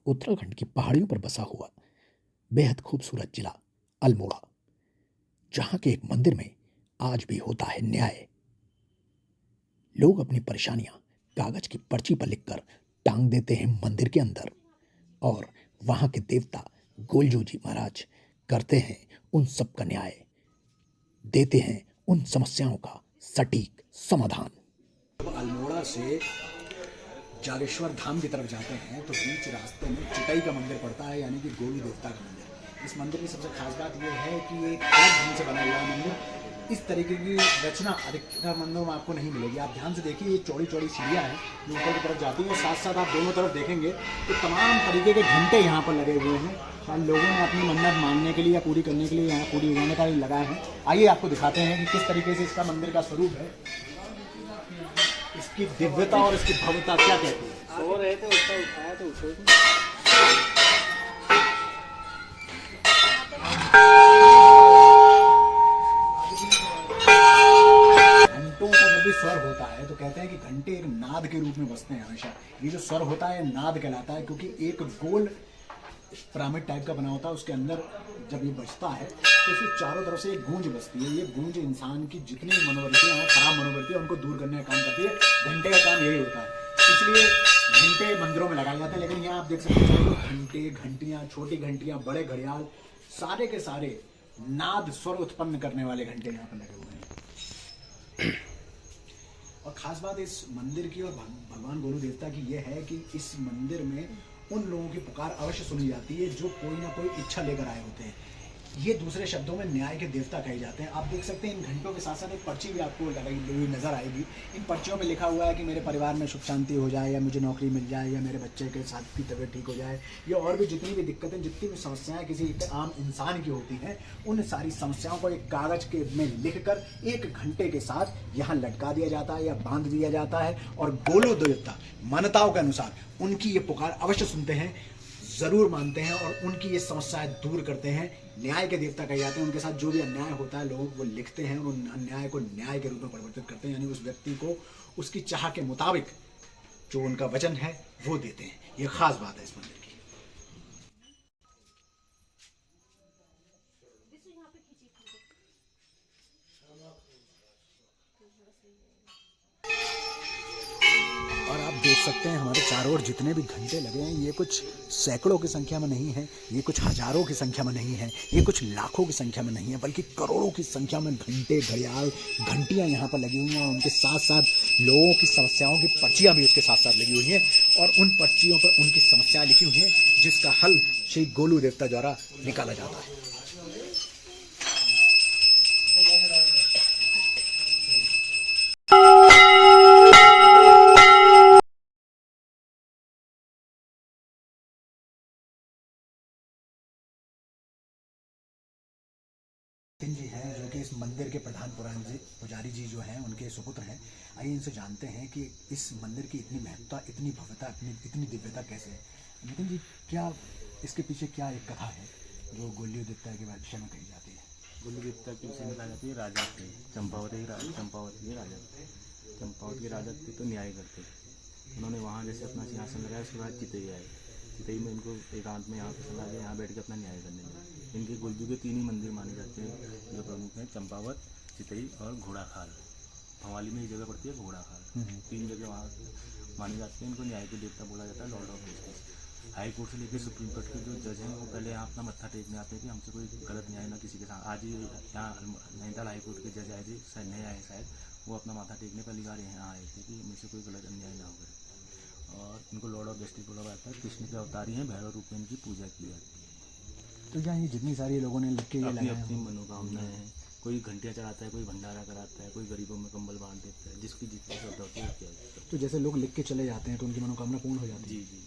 उत्तराखंड की पहाड़ियों पर बसा हुआ बेहद खूबसूरत जिला अल्मोड़ा, जहां के एक मंदिर में आज भी होता है न्याय। लोग अपनी परेशानियां कागज की पर्ची पर लिखकर टांग देते हैं मंदिर के अंदर, और वहां के देवता गोलजू जी महाराज करते हैं उन सब का न्याय, देते हैं उन समस्याओं का सटीक समाधान। जब अल्मोड़ा से जागेश्वर धाम की तरफ जाते हैं तो बीच रास्ते में चितई का मंदिर पड़ता है, यानी कि गोलू देवता का मंदिर। इस मंदिर की सबसे खास बात यह है कि ये अलग ढंग से बना हुआ है मंदिर। इस तरीके की रचना अधिकतर मंदिरों में आपको नहीं मिलेगी। आप ध्यान से देखिए, ये चौड़ी चौड़ी सीढ़ियाँ हैं जो ऊपर की तरफ जाती हैं, और साथ साथ आप दोनों तरफ देखेंगे तो तमाम तरीके के घंटे यहाँ पर लगे हुए हैं। शायद लोगों ने अपनी मन्नत मानने के लिए या पूरी करने के लिए यहाँ पूरी उगाने का लगाए हैं। आइए आपको दिखाते हैं कि किस तरीके से इसका मंदिर का स्वरूप है, इसकी दिव्यता और इसकी भव्यता क्या कहती है। सो रहे थे, उसका उठाया तो उठो। घंटों का जब भी स्वर होता है तो कहते हैं कि घंटे एक नाद के रूप में बजते हैं हमेशा। ये जो स्वर होता है नाद कहलाता है, क्योंकि एक गोल पिरामिड टाइप का बना होता है, उसके अंदर जब ये बजता है तो उसके चारों तरफ से एक गूंज बजती है। ये गूंज इंसान की जितनी मनोवृत्तियाँ हैं, खराब मनोवृत्तियाँ, उनको दूर करने का काम करती है। घंटे का काम यही होता है, इसलिए घंटे मंदिरों में लगाए जाते हैं। लेकिन यहाँ आप देख सकते हैं तो घंटे, घंटियाँ, छोटी घंटियाँ, बड़े घड़ियाल, सारे के सारे नाद स्वर उत्पन्न करने वाले घंटे यहाँ पर लगे हुए हैं। और खास बात इस मंदिर की और भगवान गोलू देवता की यह है कि इस मंदिर में उन लोगों की पुकार अवश्य सुनी जाती है जो कोई ना कोई इच्छा लेकर आए होते हैं। ये दूसरे शब्दों में न्याय के देवता कहे जाते हैं। आप देख सकते हैं इन घंटों के साथ साथ एक पर्ची भी आपको लगाई हुई नजर आएगी। इन पर्चियों में लिखा हुआ है कि मेरे परिवार में सुख शांति हो जाए, या मुझे नौकरी मिल जाए, या मेरे बच्चे के साथ की तबीयत ठीक हो जाए, या और भी जितनी भी दिक्कतें, जितनी भी समस्याएं किसी आम इंसान की होती हैं, उन सारी समस्याओं को एक कागज के में लिखकर एक घंटे के साथ यहाँ लटका दिया जाता है या बांध दिया जाता है। और गोलू देवता मान्यताओं के अनुसार उनकी ये पुकार अवश्य सुनते हैं, जरूर मानते हैं, और उनकी ये समस्याएं दूर करते हैं। न्याय के देवता कहे जाते हैं। उनके साथ जो भी अन्याय होता है लोग वो लिखते हैं और उन अन्याय को न्याय के रूप में परिवर्तित करते हैं, यानी उस व्यक्ति को उसकी चाह के मुताबिक जो उनका वचन है वो देते हैं। ये खास बात है इस मंदिर की। और आप देख सकते हैं हमारे चारों ओर जितने भी घंटे लगे हैं, ये कुछ सैकड़ों की संख्या में नहीं है, ये कुछ हजारों की संख्या में नहीं है, ये कुछ लाखों की संख्या में नहीं है, बल्कि करोड़ों की संख्या में घंटे, घड़ियाल, घंटियां यहाँ पर लगी हुई हैं। और उनके साथ साथ लोगों की समस्याओं की पर्चियां भी उसके साथ साथ लगी हुई हैं, और उन पर्चियों पर उनकी समस्याएं लिखी हुई हैं, जिसका हल श्री गोलू देवता द्वारा निकाला जाता है। जी हैं जो कि इस मंदिर के प्रधान पुजारी जी जो हैं उनके सुपुत्र हैं। आइए इनसे जानते हैं कि इस मंदिर की इतनी महत्ता, इतनी भव्यता, इतनी दिव्यता कैसे है। नितिन जी, क्या इसके पीछे क्या एक कथा है जो गोलू देवता के विषय में कही जाती है। गोलू देवता की विषय में कहा जाती है राजा थे, चंपावत के राजा थे। चंपावत के राजा थे तो न्याय करते थे। उन्होंने वहाँ जैसे अपना सिंहासन लगाया, उसके बाद चितई आए। चितई में इनको एकांत में यहाँ पे चला गया, यहाँ बैठ के अपना न्याय करने लगे। इनके गोलजू के 3 ही मंदिर माने जाते हैं जो प्रमुख हैं, चंपावत, चितई और घोड़ाखाल। भवाली में ये जगह पड़ती है घोड़ाखाल। 3 जगह वहाँ माने जाते हैं। इनको न्याय के देवता बोला जाता है, Lord of justice. High court से लेकर सुप्रीम कोर्ट के जो जज हैं वो पहले यहाँ अपना मत्था टेकने आते हैं कि हमसे कोई गलत न्याय ना किसी के साथ। आज ही यहाँ नैनीताल हाई कोर्ट के जज आए थे, शायद नए आए शायद, वो अपना माथा टेकने पहली बार यहाँ आए थे कि मुझसे कोई गलत अन्याय ना हो। और इनको लॉर्ड ऑफ जस्टिस बोला जाता है। कृष्ण के अवतारी हैं, भैरव रूप में इनकी पूजा की जाती है। तो यहाँ ये जितनी सारी लोगों ने लिख के अपनी अपनी मनोकामनाएं हैं। कोई घंटियाँ चढ़ाता है, कोई भंडारा कराता है, कोई गरीबों में कंबल बांध देता है, जिसकी जितनी श्रद्धा होती है वो किया जाता है। तो जैसे लोग लिख के चले जाते हैं तो उनकी मनोकामना पूर्ण हो जाती है। जी जी।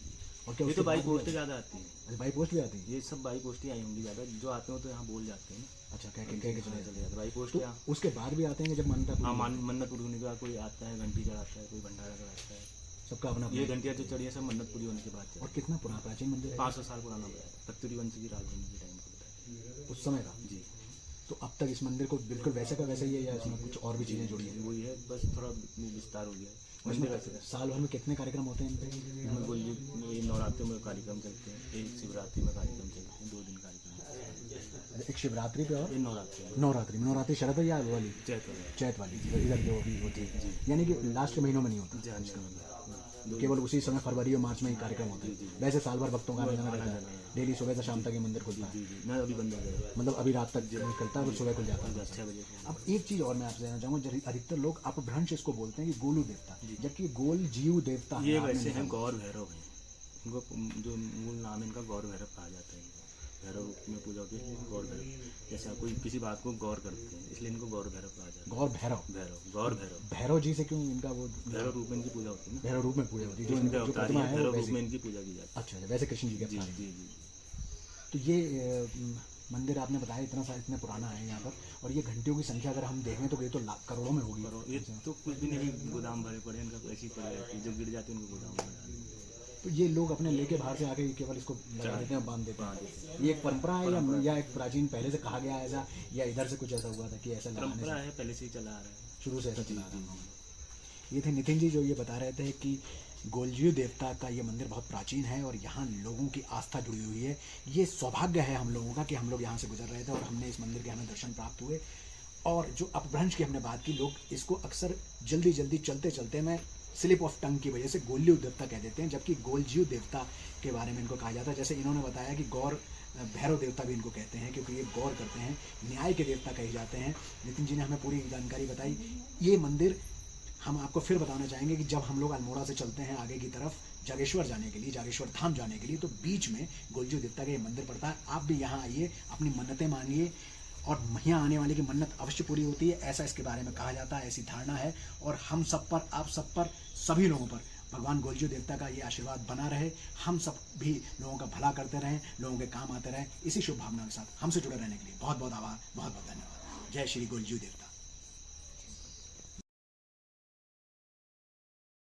और क्या ये तो बाई पोस्ट ज़्यादा आती है। अच्छा, बाई पोस्ट भी आती है। ये सब बाई पोस्ट ही आई होंगी ज़्यादा, जो आते हो तो यहाँ बोल जाते हैं। अच्छा, कह के चले चले जाते बाई पोस्ट। तो यहाँ उसके बाद भी आते हैं जब मान्यता हाँ, मन्नत पूरी होने के बाद कोई आता है, घंटी चढ़ाता है, कोई भंडारा कराता है। सबका अपना ये घंटियाँ जो चढ़ी है सब मन्नत पूरी होने के बाद। और कितना पुराना प्राचीन मंदिर है? 500 साल पुराना बताया, कत्यूरी वंश की राजधानी के टाइम को बताया उस समय का। जी। तो अब तक इस मंदिर को बिल्कुल वैसे का वैसे ही है या इसमें कुछ और भी चीज़ें जुड़ी हैं? वही है, बस थोड़ा विस्तार हो गया है। साल भर में कितने कार्यक्रम होते हैं इन पे? इसमें गोलजू ये नवरात्र नवरात्रि में कार्यक्रम चलते हैं, एक शिवरात्रि में कार्यक्रम चलते हैं, 2 दिन कार्यक्रम एक शिवरात्रि पे और ये नवरात्रि में नवरात्रि शरद है या वो वाली चैत वाले चैत वाली इधर जो अभी होती है, यानी कि लास्ट के महीनों में नहीं होता, केवल उसी समय फरवरी और मार्च में ही कार्यक्रम होते हैं। वैसे साल भर भक्तों का आना जाना रहता है, डेली सुबह से शाम तक ये मंदिर खुलता है, जी मैं अभी बंद हो गया मतलब अभी रात तक निकलता है और सुबह खुल जाता है। 6 बजे से। अब एक चीज़ और मैं आपसे जानना चाहूँगा, अधिकतर लोग अपभ्रंश इसको बोलते हैं कि गोलू देवता, जबकि गोल जीव देवता है। ये आपने वैसे देखा हैं गौर भैरव हैं, इनको जो मूल नाम है इनका गौर भैरव कहा जाता है। भैरव रूप में पूजा होती है इसलिए गौर भैरव, जैसे आप कोई किसी बात को गौर करते हैं इसलिए इनको गौर भैरव कहा जाता है। गौर भैरव, गौर भैरव भैरव जी से क्यों इनका वो भैरव रूप में इनकी पूजा होती है ना, भैरव रूप में पूजा होती है, जो इनके इनका जो अवतारी प्रतिमा हैं, है वो भैरव रूप वैसे। में इनकी पूजा की जाती अच्छा, वैसे कृष्ण जी के है। जी अवतार हैं। जी जी। तो ये मंदिर आपने बताया इतना पुराना है यहाँ पर, और ये घंटियों की संख्या अगर हम देखें तो ये तो करोड़ों में होगी। और ये तो कुछ भी नहीं, गोदाम भरे पड़े हैं, इनका ऐसी पड़ी रहती है, जो गिर जाती है उनको गोदाम में डाल देते हैं। तो ये लोग अपने लेके बाहर से आके केवल इसको लगा देते हैं, बांध देते हैं। ये एक परंपरा है या एक प्राचीन पहले से कहा गया है ऐसा, या इधर से कुछ ऐसा हुआ था कि ऐसा लगाने परंपरा से है, पहले से ही चला आ रहा है। शुरू से ऐसा चला आ रहा है। ये थे नितिन जी जो ये बता रहे थे कि गोलजीव देवता का ये मंदिर बहुत प्राचीन है और यहाँ लोगों की आस्था जुड़ी हुई है। ये सौभाग्य है हम लोगों का कि हम लोग यहाँ से गुजर रहे थे और हमने इस मंदिर के हमें दर्शन प्राप्त हुए। और जो अपभ्रंश की हमने बात की, लोग इसको अक्सर जल्दी चलते चलते में स्लिप ऑफ टंग की वजह से गोलजीव देवता कह देते हैं, जबकि गोलजीव देवता के बारे में इनको कहा जाता है। जैसे इन्होंने बताया कि गौर भैरव देवता भी इनको कहते हैं क्योंकि ये गौर करते हैं, न्याय के देवता कहे जाते हैं। नितिन जी ने हमें पूरी जानकारी बताई। ये मंदिर हम आपको फिर बताना चाहेंगे कि जब हम लोग अल्मोड़ा से चलते हैं आगे की तरफ जागेश्वर जाने के लिए, जागेश्वर धाम जाने के लिए, तो बीच में गोलजीव देवता का ये मंदिर पड़ता है। आप भी यहाँ आइए, अपनी मन्नतें मांगिए और यहाँ आने वाले की मन्नत अवश्य पूरी होती है, ऐसा इसके बारे में कहा जाता है, ऐसी धारणा है। और हम सब पर, आप सब पर, सभी लोगों पर भगवान गोलजीव देवता का ये आशीर्वाद बना रहे। हम सब भी लोगों का भला करते रहें, लोगों के काम आते रहें। इसी शुभ भावना के साथ हमसे जुड़े रहने के लिए बहुत बहुत आभार, बहुत बहुत धन्यवाद। जय श्री गोलजीव देवता।